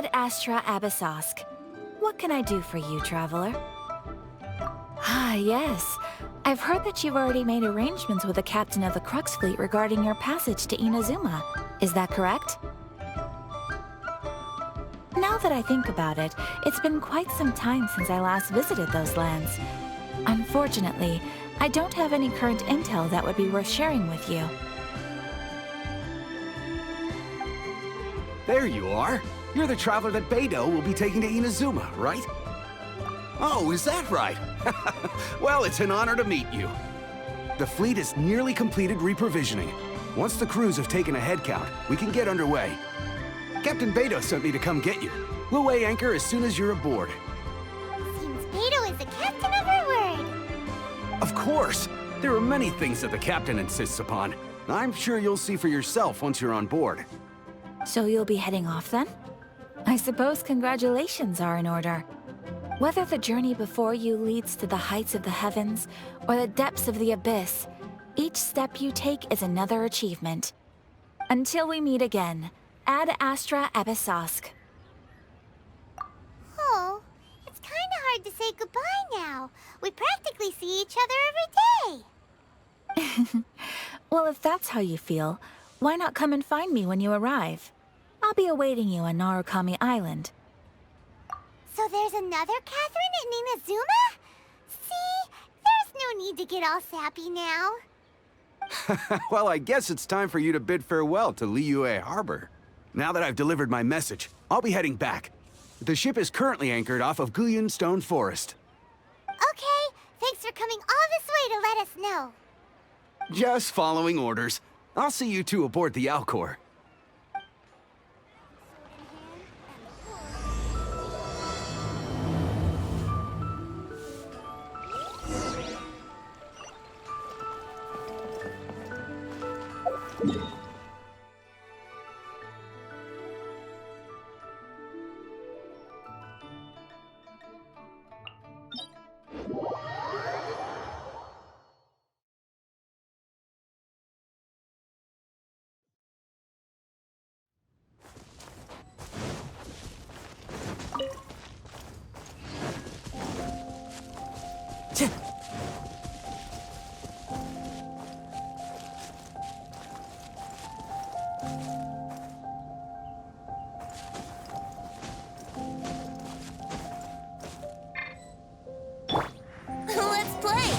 Ad Astra Abyssosk. What can I do for you, traveler? Ah, yes. I've heard that you've already made arrangements with the captain of the Crux fleet regarding your passage to Inazuma. Is that correct? Now that I think about it, it's been quite some time since I last visited those lands. Unfortunately, I don't have any current intel that would be worth sharing with you. There you are. You're the traveler that Beidou will be taking to Inazuma, right? Oh, is that right? Well, it's an honor to meet you. The fleet is nearly completed reprovisioning. Once the crews have taken a head count, we can get underway. Captain Beidou sent me to come get you. We'll weigh anchor as soon as you're aboard. Seems Beidou is the captain of her word. Of course! There are many things that the captain insists upon. I'm sure you'll see for yourself once you're on board. So you'll be heading off then? I suppose congratulations are in order. Whether the journey before you leads to the heights of the heavens or the depths of the abyss, each step you take is another achievement. Until we meet again, Ad Astra Abyssosk. Oh, it's kind of hard to say goodbye now. We practically see each other every day. Well, if that's how you feel, why not come and find me when you arrive? I'll be awaiting you on Narukami Island. So there's another Catherine in Inazuma? See? There's no need to get all sappy now. Well, I guess it's time for you to bid farewell to Liyue Harbor. Now that I've delivered my message, I'll be heading back. The ship is currently anchored off of Guyun Stone Forest. Okay, thanks for coming all this way to let us know. Just following orders. I'll see you two aboard the Alcor. Let's play.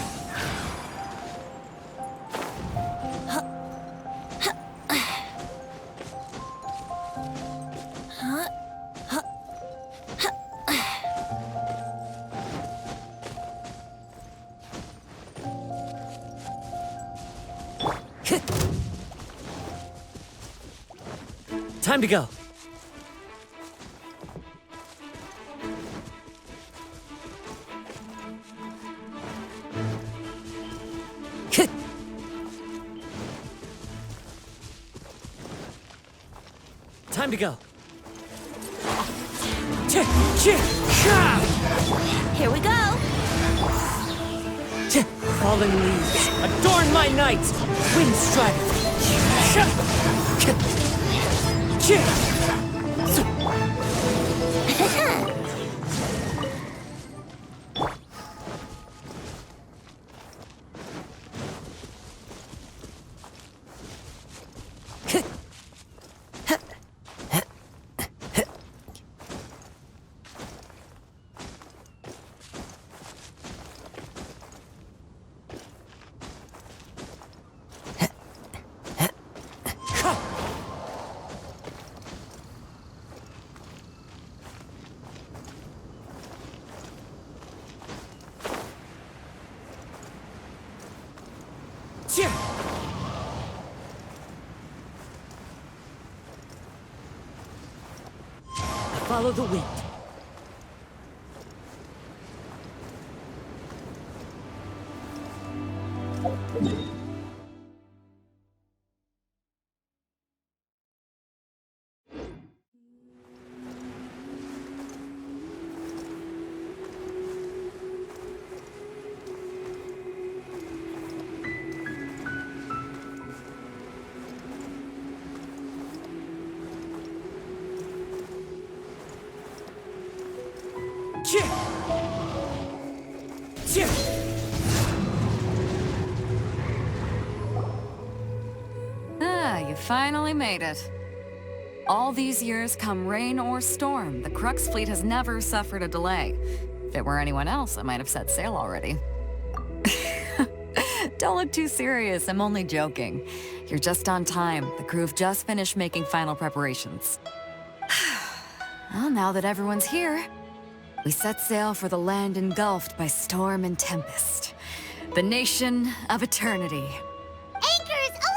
Time to go. Time to go. Here we go! Fallen leaves, adorn my night! Wind strider! Follow the wind. finally made it. All these years, come rain or storm, the Crux fleet has never suffered a delay. If it were anyone else, I might have set sail already. Don't look too serious, I'm only joking. You're just on time. The crew have just finished making final preparations. Well, now that everyone's here, we set sail for the land engulfed by storm and tempest. The nation of eternity. Anchors away!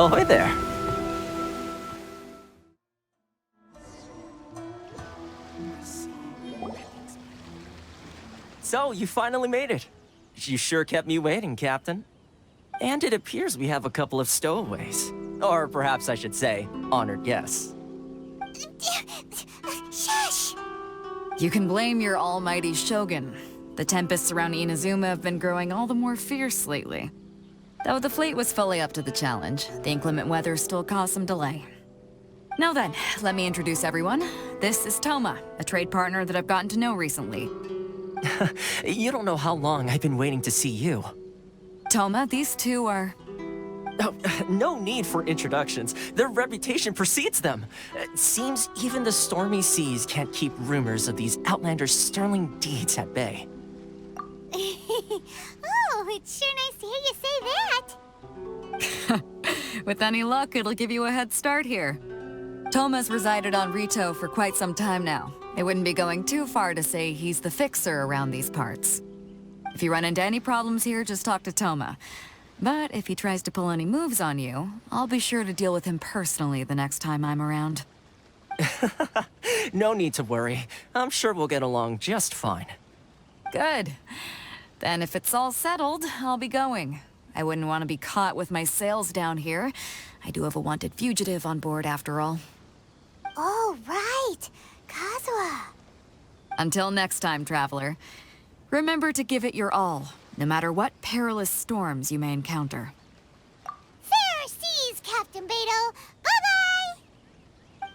Oh, hi there. So, you finally made it. You sure kept me waiting, Captain. And it appears we have a couple of stowaways. Or perhaps I should say, honored guests. Shush! You can blame your almighty Shogun. The tempests around Inazuma have been growing all the more fierce lately. Though the fleet was fully up to the challenge, the inclement weather still caused some delay. Now then, let me introduce everyone. This is Toma, a trade partner that I've gotten to know recently. You don't know how long I've been waiting to see you. Toma, these two are... Oh, no need for introductions. Their reputation precedes them. It seems even the stormy seas can't keep rumors of these outlanders' sterling deeds at bay. Oh, it's sure nice to hear you say that. With any luck, it'll give you a head start here. Toma's resided on Rito for quite some time now. It wouldn't be going too far to say he's the fixer around these parts. If you run into any problems here, just talk to Toma. But if he tries to pull any moves on you, I'll be sure to deal with him personally the next time I'm around. No need to worry. I'm sure we'll get along just fine. Good. Then if it's all settled, I'll be going. I wouldn't want to be caught with my sails down here. I do have a wanted fugitive on board after all. Oh, right. Kazuha. Until next time, traveler. Remember to give it your all, no matter what perilous storms you may encounter. Fair seas, Captain Beidou. Bye-bye!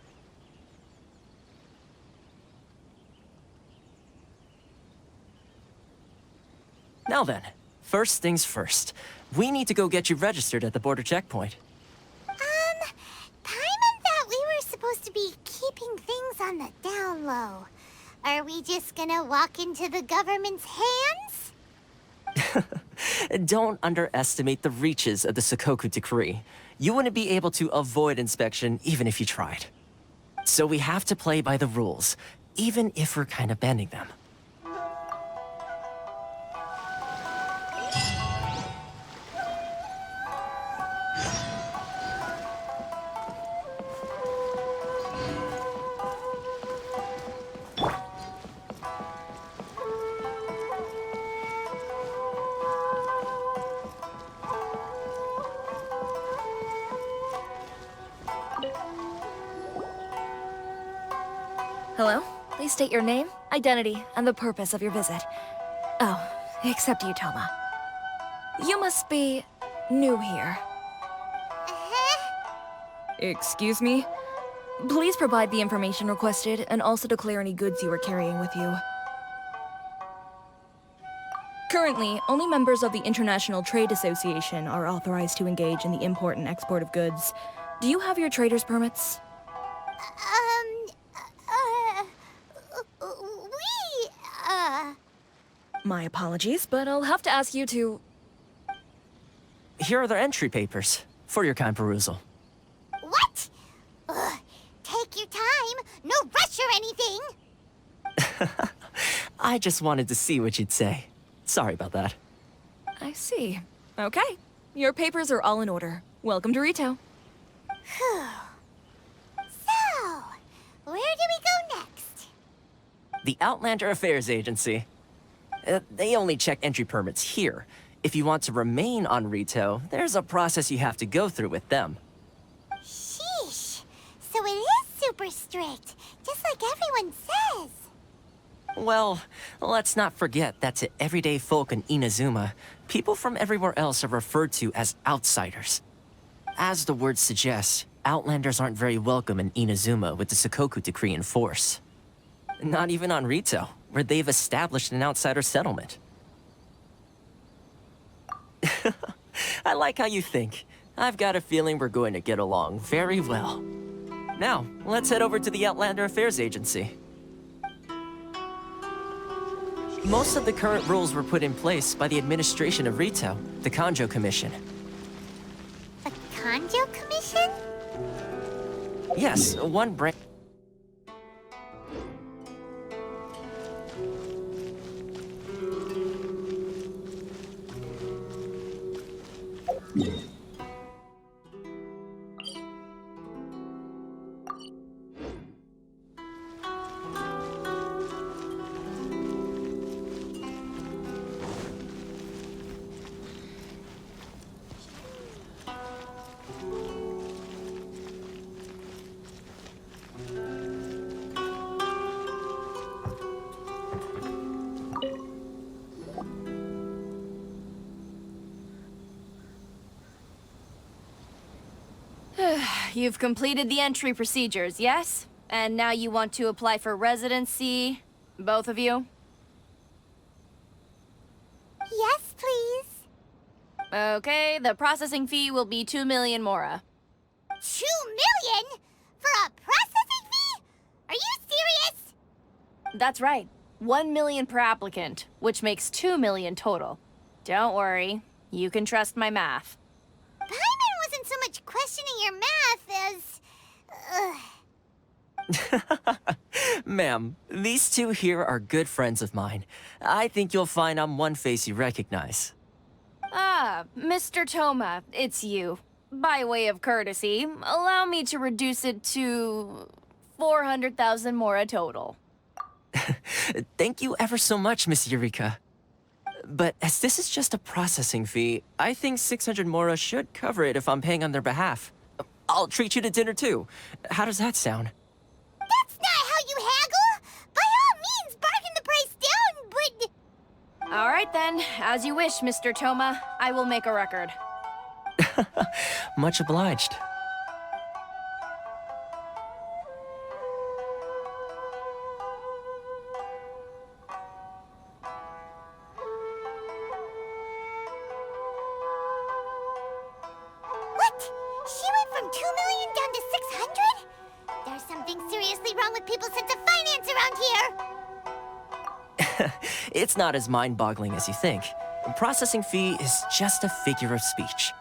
Now then, first things first. We need to go get you registered at the border checkpoint. Paimon thought we were supposed to be keeping things on the down low. Are we just gonna walk into the government's hands? Don't underestimate the reaches of the Sakoku Decree. You wouldn't be able to avoid inspection even if you tried. So we have to play by the rules, even if we're kind of bending them. Hello? Please state your name, identity, and the purpose of your visit. Oh, except you, Toma. You must be new here. Excuse me? Please provide the information requested, and also declare any goods you are carrying with you. Currently, only members of the International Trade Association are authorized to engage in the import and export of goods. Do you have your trader's permits? My apologies, but I'll have to ask you to... Here are their entry papers, for your kind perusal. What? Ugh, take your time. No rush or anything. I just wanted to see what you'd say. Sorry about that. I see. Okay. Your papers are all in order. Welcome to Rito. Whew. So, where do we go next? The Outlander Affairs Agency. They only check entry permits here. If you want to remain on Rito, there's a process you have to go through with them. Sheesh. So it is super strict, just like everyone says. Well, let's not forget that to everyday folk in Inazuma, people from everywhere else are referred to as outsiders. As the word suggests, Outlanders aren't very welcome in Inazuma with the Sakoku Decree in force. Not even on Rito, where they've established an outsider settlement. I like how you think. I've got a feeling we're going to get along very well. Now, let's head over to the Outlander Affairs Agency. Most of the current rules were put in place by the administration of Rito, the Kanjo Commission. The Kanjo Commission? Yes, one branch. You've completed the entry procedures, yes? And now you want to apply for residency? Both of you? Yes, please. Okay, the processing fee will be 2 million mora. 2 million? For a processing fee? Are you serious? That's right. 1 million per applicant, which makes 2 million total. Don't worry, you can trust my math. Paimon wasn't so much questioning your math as... Ma'am, these two here are good friends of mine. I think you'll find I'm one face you recognize. Ah, Mr. Toma, it's you. By way of courtesy, allow me to reduce it to 400,000 mora total. Thank you ever so much, Miss Eureka. But as this is just a processing fee, I think 600 mora should cover it if I'm paying on their behalf. I'll treat you to dinner too. How does that sound? That's not how you haggle! By all means, bargain the price down, but... All right then, as you wish, Mr. Toma. I will make a record. Much obliged. What? She went from 2 million down to 600? There's something seriously wrong with people's sense of finance around here! It's not as mind-boggling as you think. A processing fee is just a figure of speech.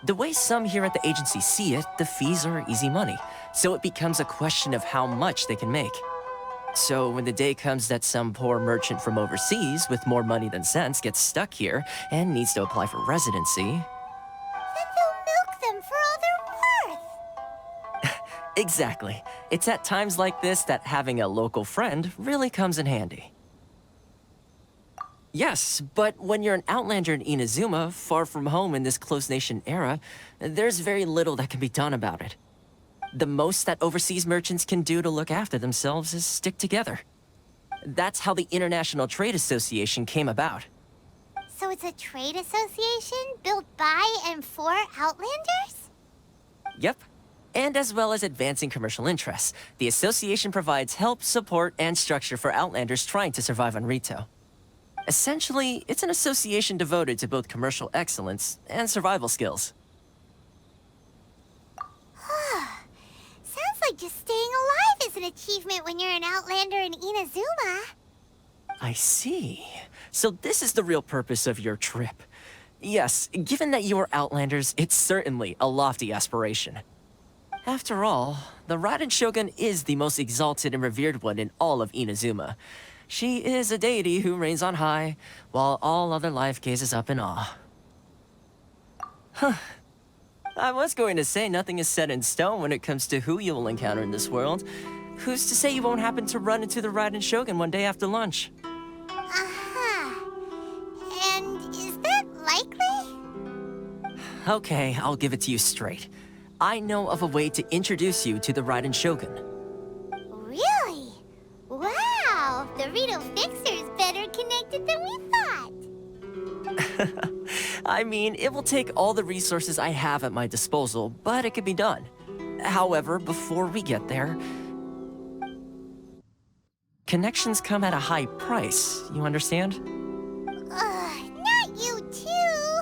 The way some here at the agency see it, the fees are easy money, so it becomes a question of how much they can make. So when the day comes that some poor merchant from overseas with more money than sense gets stuck here and needs to apply for residency... Then they'll milk them for all they're worth! Exactly. It's at times like this that having a local friend really comes in handy. Yes, but when you're an outlander in Inazuma, far from home in this closed nation era, there's very little that can be done about it. The most that overseas merchants can do to look after themselves is stick together. That's how the International Trade Association came about. So it's a trade association built by and for Outlanders? Yep. And as well as advancing commercial interests, the association provides help, support, and structure for Outlanders trying to survive on Rito. Essentially, it's an association devoted to both commercial excellence and survival skills. Sounds like just staying alive is an achievement when you're an Outlander in Inazuma. I see. So this is the real purpose of your trip. Yes, given that you are Outlanders, it's certainly a lofty aspiration. After all, the Raiden Shogun is the most exalted and revered one in all of Inazuma. She is a deity who reigns on high, while all other life gazes up in awe. Huh. I was going to say nothing is set in stone when it comes to who you will encounter in this world. Who's to say you won't happen to run into the Raiden Shogun one day after lunch? And is that likely? Okay, I'll give it to you straight. I know of a way to introduce you to the Raiden Shogun. Really? Wow, the Rito Fixer's better connected than we thought. I mean, it will take all the resources I have at my disposal, but it can be done. However, before we get there, connections come at a high price, you understand? Not you too.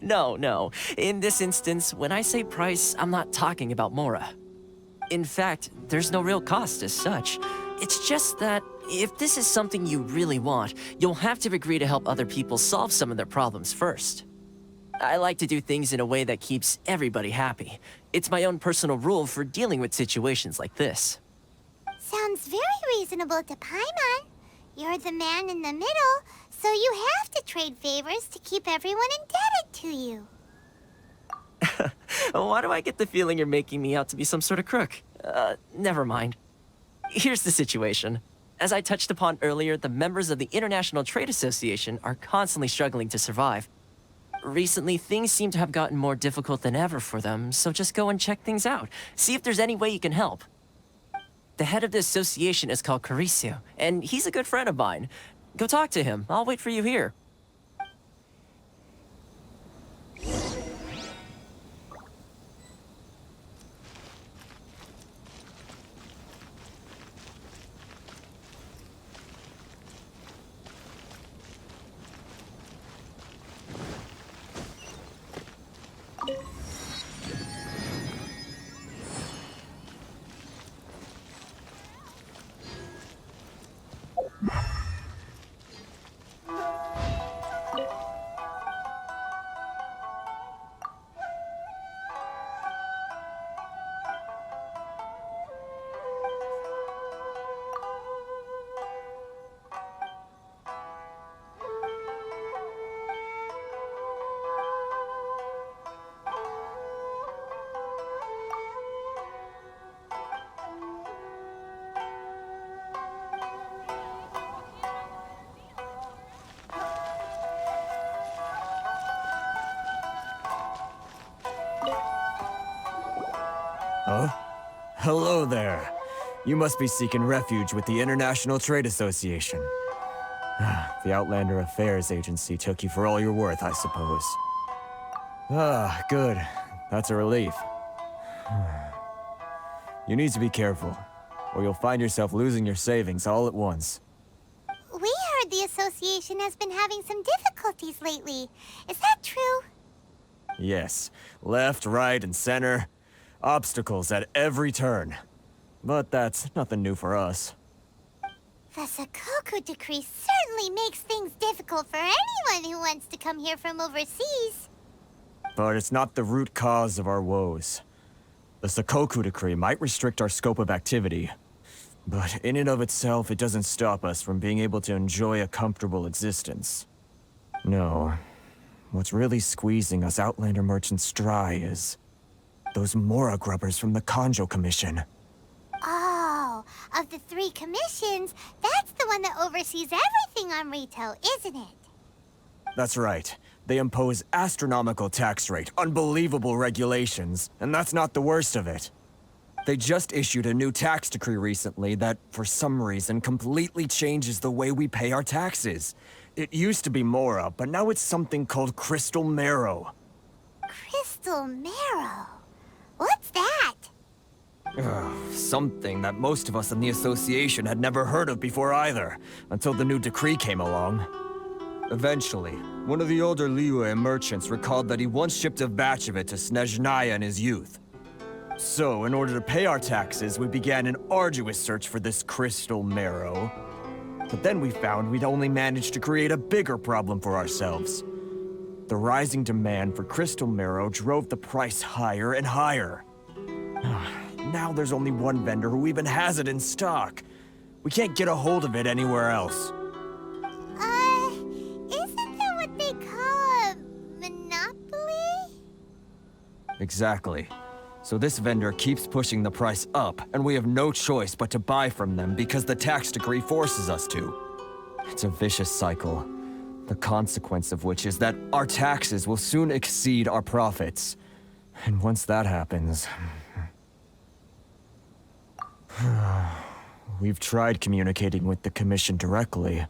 No. In this instance, when I say price, I'm not talking about Mora. In fact, there's no real cost as such. It's just that if this is something you really want, you'll have to agree to help other people solve some of their problems first. I like to do things in a way that keeps everybody happy. It's my own personal rule for dealing with situations like this. Sounds very reasonable to Paimon. You're the man in the middle, so you have to trade favors to keep everyone indebted to you. Why do I get the feeling you're making me out to be some sort of crook? Never mind. Here's the situation. As I touched upon earlier, the members of the International Trade Association are constantly struggling to survive. Recently, things seem to have gotten more difficult than ever for them, so just go and check things out. See if there's any way you can help. The head of the association is called Caricio, and he's a good friend of mine. Go talk to him. I'll wait for you here. Oh? Hello there. You must be seeking refuge with the International Trade Association. The Outlander Affairs Agency took you for all you're worth, I suppose. Good. That's a relief. You need to be careful, or you'll find yourself losing your savings all at once. We heard the association has been having some difficulties lately. Is that true? Yes. Left, right, and center. Obstacles at every turn. But that's nothing new for us. The Sakoku decree certainly makes things difficult for anyone who wants to come here from overseas. But it's not the root cause of our woes. The Sakoku decree might restrict our scope of activity, but in and of itself, it doesn't stop us from being able to enjoy a comfortable existence. No. What's really squeezing us Outlander merchants dry is those Mora grubbers from the Kanjo Commission. Oh, of the 3 commissions, that's the one that oversees everything on Rito, isn't it? That's right. They impose astronomical tax rate, unbelievable regulations, and that's not the worst of it. They just issued a new tax decree recently that, for some reason, completely changes the way we pay our taxes. It used to be Mora, but now it's something called Crystal Marrow. Crystal Marrow? What's that? Something that most of us in the association had never heard of before either, until the new decree came along. Eventually, one of the older Liyue merchants recalled that he once shipped a batch of it to Snezhnaya in his youth. So, in order to pay our taxes, we began an arduous search for this Crystal Marrow. But then we found we'd only managed to create a bigger problem for ourselves. The rising demand for Crystal Marrow drove the price higher and higher. Now there's only one vendor who even has it in stock. We can't get a hold of it anywhere else. Isn't that what they call a monopoly? Exactly. So this vendor keeps pushing the price up, and we have no choice but to buy from them because the tax decree forces us to. It's a vicious cycle, the consequence of which is that our taxes will soon exceed our profits. And once that happens... We've tried communicating with the Commission directly.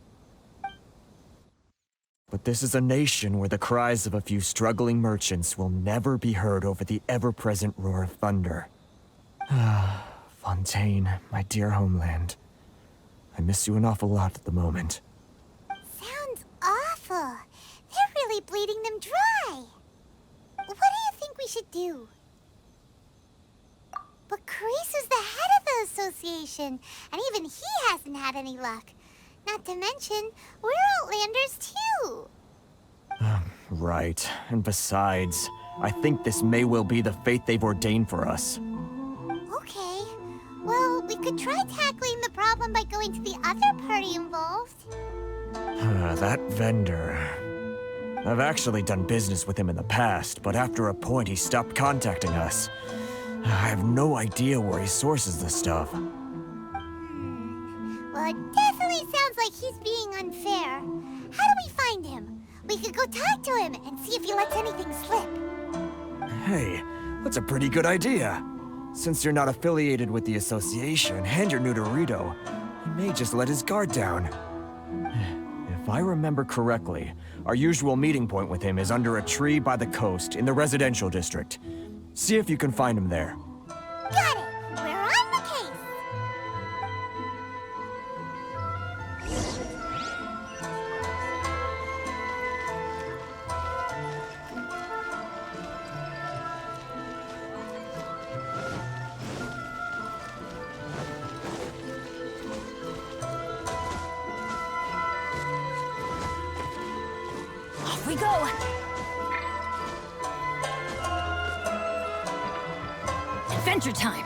But this is a nation where the cries of a few struggling merchants will never be heard over the ever-present roar of thunder. Fontaine, my dear homeland. I miss you an awful lot at the moment. Sounds awful. They're really bleeding them dry. What do you think we should do? But Carisu's the head of the association, and even he hasn't had any luck. Not to mention, we're Outlanders too. Right. And besides, I think this may well be the fate they've ordained for us. Okay. Well, we could try tackling the problem by going to the other party involved. That vendor... I've actually done business with him in the past, but after a point he stopped contacting us. I have no idea where he sources this stuff. Well, it definitely sounds like he's being unfair. How do we find him? We could go talk to him and see if he lets anything slip. Hey, that's a pretty good idea. Since you're not affiliated with the association and you're new to Rito, he may just let his guard down. If I remember correctly, our usual meeting point with him is under a tree by the coast in the residential district. See if you can find him there. Got it! We're on the case! Off we go! Adventure time!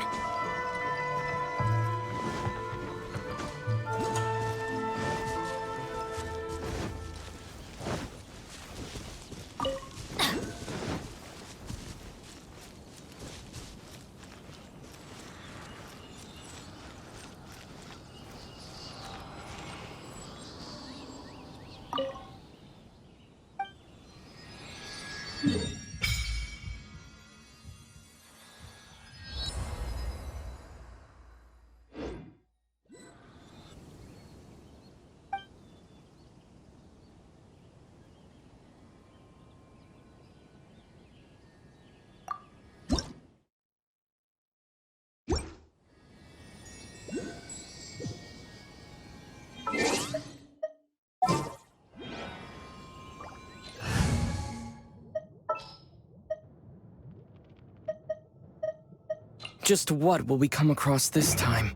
Just what will we come across this time?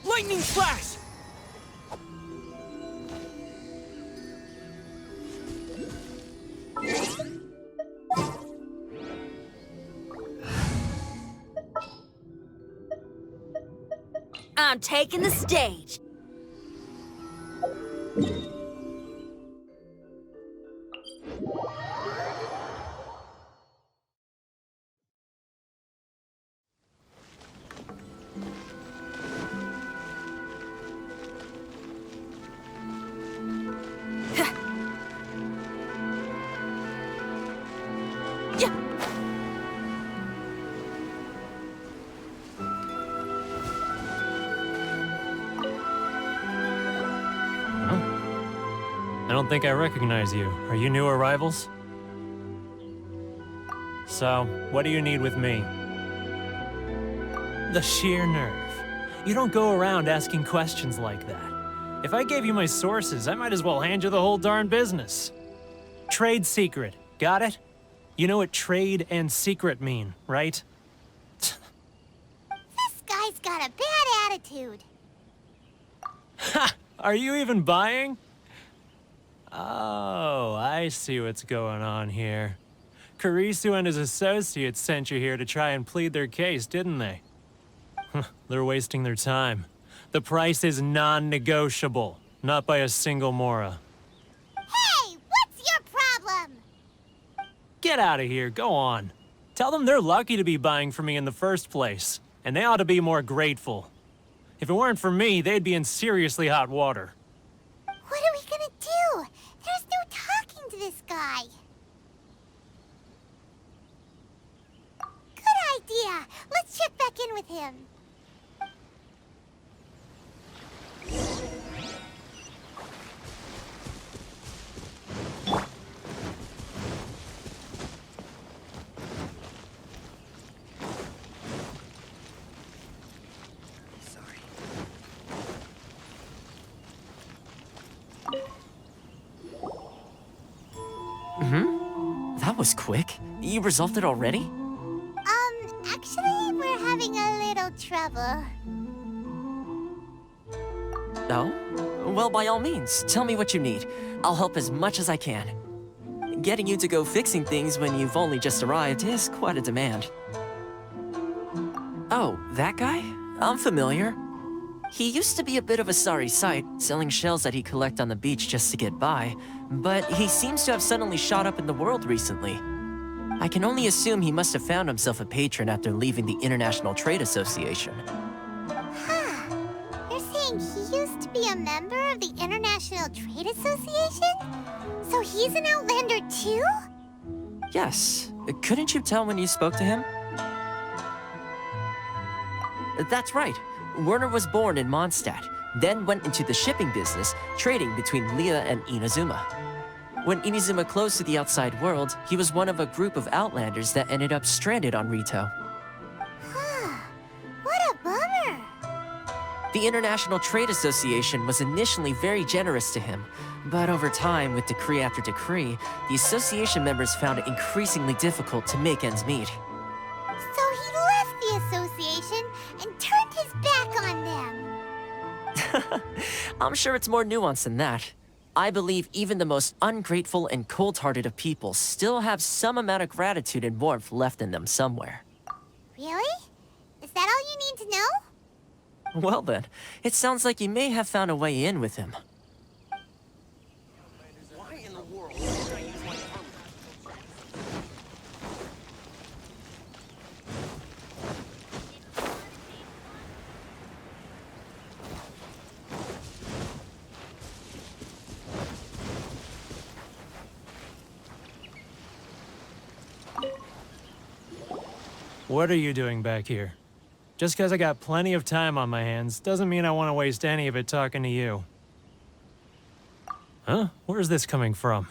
Lightning flash! I'm taking the stage. don't think I recognize you. Are you new arrivals? So, what do you need with me? The sheer nerve. You don't go around asking questions like that. If I gave you my sources, I might as well hand you the whole darn business. Trade secret, got it? You know what trade and secret mean, right? This guy's got a bad attitude. Ha! Are you even buying? Oh, I see what's going on here. Karisu and his associates sent you here to try and plead their case, didn't they? They're wasting their time. The price is non-negotiable, not by a single Mora. Hey, what's your problem? Get out of here, go on. Tell them they're lucky to be buying from me in the first place, and they ought to be more grateful. If it weren't for me, they'd be in seriously hot water. What are we gonna do? There's no talking to this guy. Good idea. Let's check back in with him. That was quick. You resolved it already? Actually, we're having a little trouble. Oh? Well, by all means, tell me what you need. I'll help as much as I can. Getting you to go fixing things when you've only just arrived is quite a demand. Oh, that guy? I'm familiar. He used to be a bit of a sorry sight, selling shells that he'd collect on the beach just to get by, but he seems to have suddenly shot up in the world recently. I can only assume he must have found himself a patron after leaving the International Trade Association. Huh. You're saying he used to be a member of the International Trade Association? So he's an Outlander too? Yes. Couldn't you tell when you spoke to him? That's right. Werner was born in Mondstadt, then went into the shipping business, trading between Leah and Inazuma. When Inazuma closed to the outside world, he was one of a group of Outlanders that ended up stranded on Rito. Huh. What a bummer. The International Trade Association was initially very generous to him, but over time, with decree after decree, the association members found it increasingly difficult to make ends meet. So he left the association and turned his back on them. I'm sure it's more nuanced than that. I believe even the most ungrateful and cold-hearted of people still have some amount of gratitude and warmth left in them somewhere. Really? Is that all you need to know? Well then, it sounds like you may have found a way in with him. What are you doing back here? Just because I got plenty of time on my hands doesn't mean I want to waste any of it talking to you. Huh? Where's this coming from?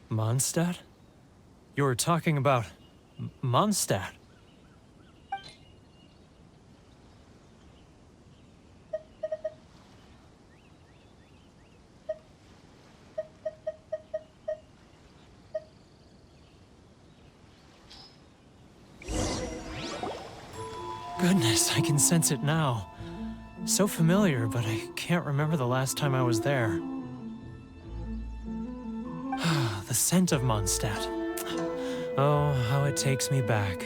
Mondstadt? You were talking about Mondstadt. Goodness, I can sense it now. So familiar, but I can't remember the last time I was there. The scent of Mondstadt. Oh, how it takes me back.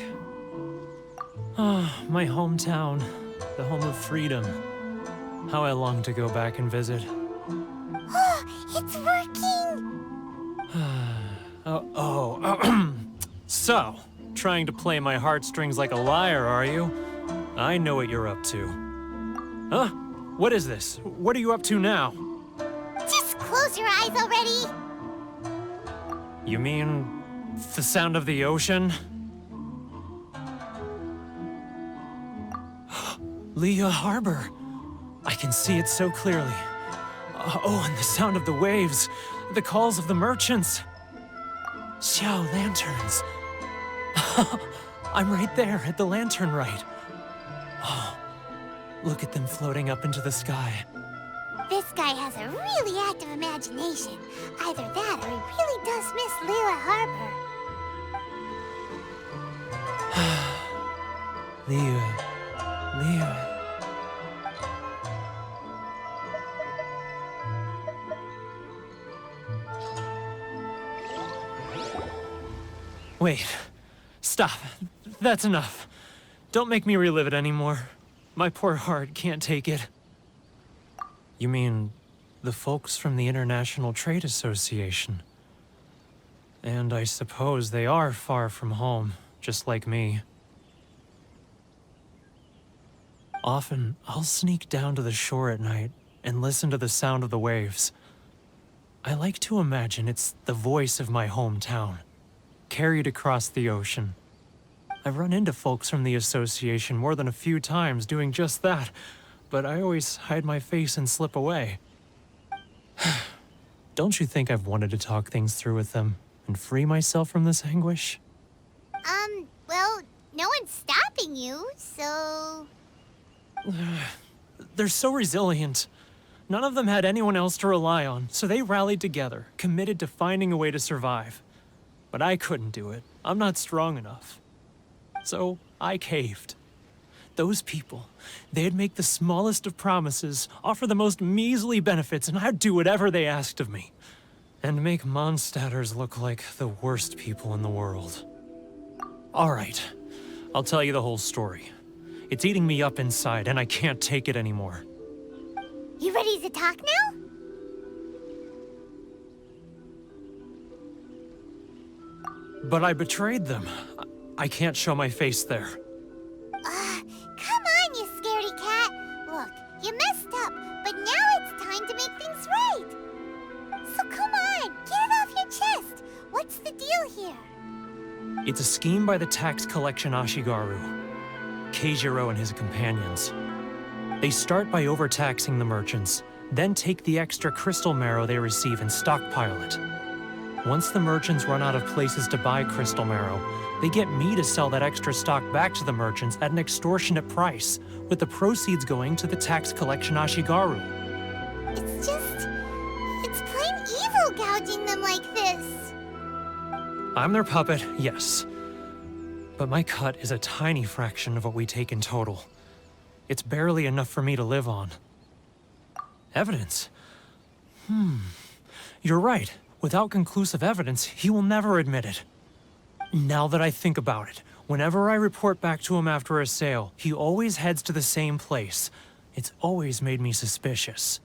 Oh, my hometown, the home of freedom. How I long to go back and visit. Oh, it's working! So, trying to play my heartstrings like a liar, are you? I know what you're up to. Huh? What is this? What are you up to now? Just close your eyes already! You mean the sound of the ocean? Leah Harbor. I can see it so clearly. Oh, and the sound of the waves, the calls of the merchants. Xiao lanterns. I'm right there at the lantern right. Oh, look at them floating up into the sky. This guy has a really active imagination. Either that or he really does miss Liyue Harbor. Liyue. Wait. Stop. That's enough. Don't make me relive it anymore. My poor heart can't take it. You mean the folks from the International Trade Association? And I suppose they are far from home, just like me. Often, I'll sneak down to the shore at night and listen to the sound of the waves. I like to imagine it's the voice of my hometown, carried across the ocean. I've run into folks from the association more than a few times doing just that, but I always hide my face and slip away. Don't you think I've wanted to talk things through with them and free myself from this anguish? Well, no one's stopping you, so... They're so resilient. None of them had anyone else to rely on, so they rallied together, committed to finding a way to survive. But I couldn't do it. I'm not strong enough. So I caved. Those people, they'd make the smallest of promises, offer the most measly benefits, and I'd do whatever they asked of me. And make Mondstadters look like the worst people in the world. All right, I'll tell you the whole story. It's eating me up inside, and I can't take it anymore. You ready to talk now? But I betrayed them. I can't show my face there. Come on, you scaredy cat. Look, you messed up, but now it's time to make things right. So come on, get it off your chest. What's the deal here? It's a scheme by the tax collection Ashigaru, Keijiro and his companions. They start by overtaxing the merchants, then take the extra crystal marrow they receive and stockpile it. Once the merchants run out of places to buy crystal marrow, they get me to sell that extra stock back to the merchants at an extortionate price, with the proceeds going to the tax collection Ashigaru. It's plain evil gouging them like this. I'm their puppet, yes. But my cut is a tiny fraction of what we take in total. It's barely enough for me to live on. Evidence? You're right. Without conclusive evidence, he will never admit it. Now that I think about it, whenever I report back to him after a sale, he always heads to the same place. It's always made me suspicious.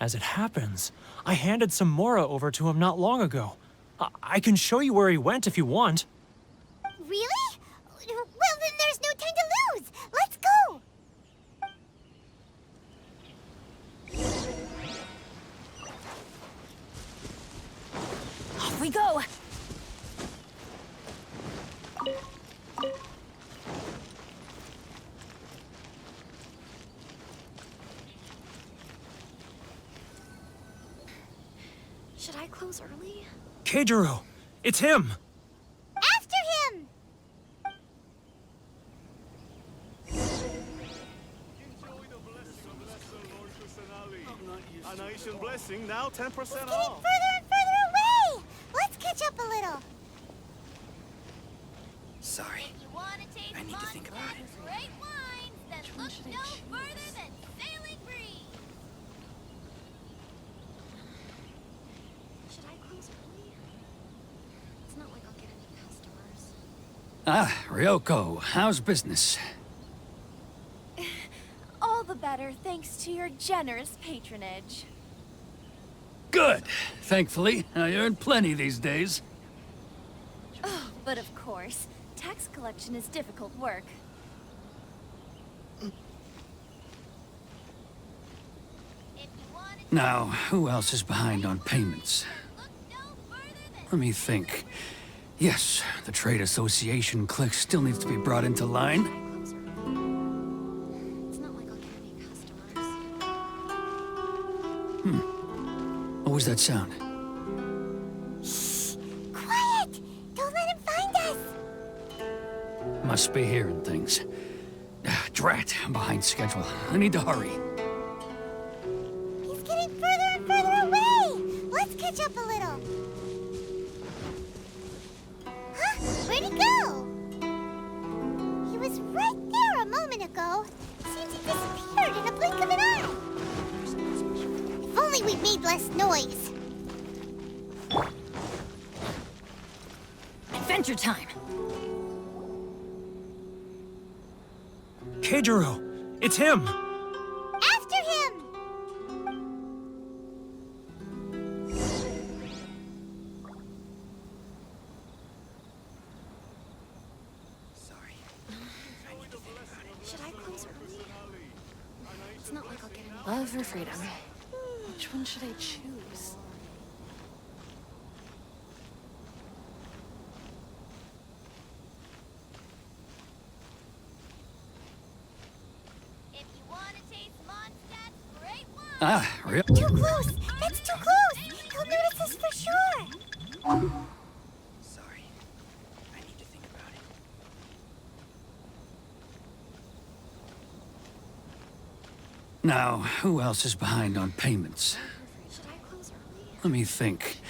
As it happens, I handed some Mora over to him not long ago. I can show you where he went if you want. Really? Well, then there's no time to lose. Let's go. Off we go! Should I close early? Keijiro! It's him! After him! Anation blessing now 10% Getting off. further and further away! Let's catch up a little. Sorry. I need to think about it. Great wines, then look no further than Sailing Breeze. Should I close early? It's not like I'll get any customers. Ah, Ryoko, how's business? All the better thanks to your generous patronage. Good. Thankfully, I earn plenty these days. Oh, but of course, tax collection is difficult work. Now, who else is behind on payments? Let me think. Yes, the Trade Association clique still needs to be brought into line. It's not like I'll get any customers. was that sound? Shh! Quiet! Don't let him find us! Must be hearing things. Drat, I'm behind schedule. I need to hurry. He's getting further and further away! Let's catch up a little. Huh? Where'd he go? He was right there a moment ago. Seems he disappeared in a blink of an eye. If only we'd made less noise. Adventure time. Keijiro! It's him! After him! Should I close early? It's not like I'll get any love or freedom. Which one should I choose? If you want to taste Mondstadt's great wine... Ah, real? Too close! That's too close! He'll notice us for sure! Sorry. I need to think about it. Now, who else is behind on payments? Should I close early? Let me think.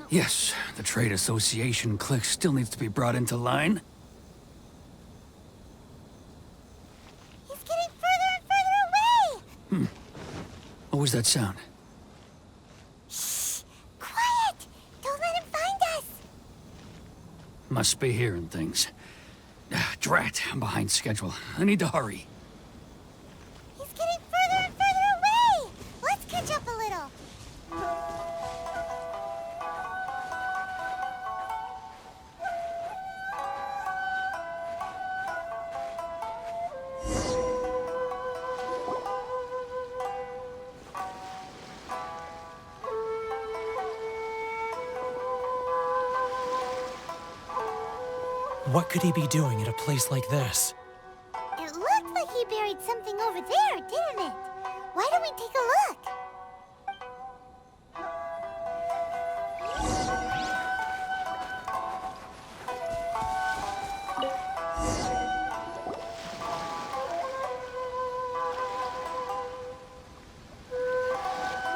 Yes, the Trade Association clique still needs to be brought into line. He's getting further and further away! What was that sound? Shh! Quiet! Don't let him find us! Must be hearing things. Drat, I'm behind schedule. I need to hurry. He's getting further and further away! Let's catch up a little. What could he be doing at a place like this? It looked like he buried something over there, didn't it? Why don't we take a look?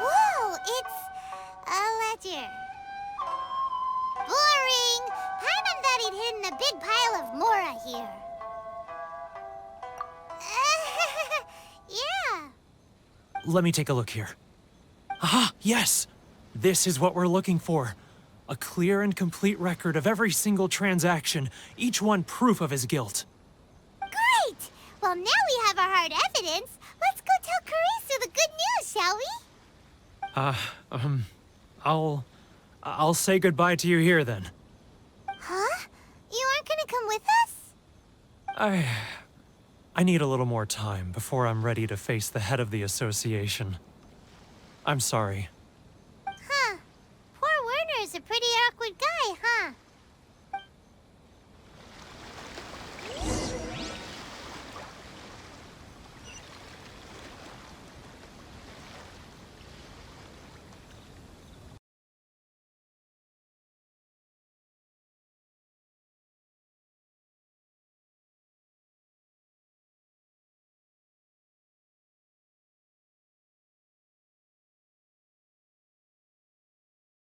Whoa, it's a ledger. Boring! Paimon thought he'd hidden a big pile of Mora here. Yeah. Let me take a look here. Aha! Yes! This is what we're looking for. A clear and complete record of every single transaction, each one proof of his guilt. Great! Well, now we have our hard evidence. Let's go tell Karisu the good news, shall we? I'll say goodbye to you here then. Huh? You aren't gonna come with us? I need a little more time before I'm ready to face the head of the association. I'm sorry. Huh. Poor Werner's a pretty awkward guy, huh?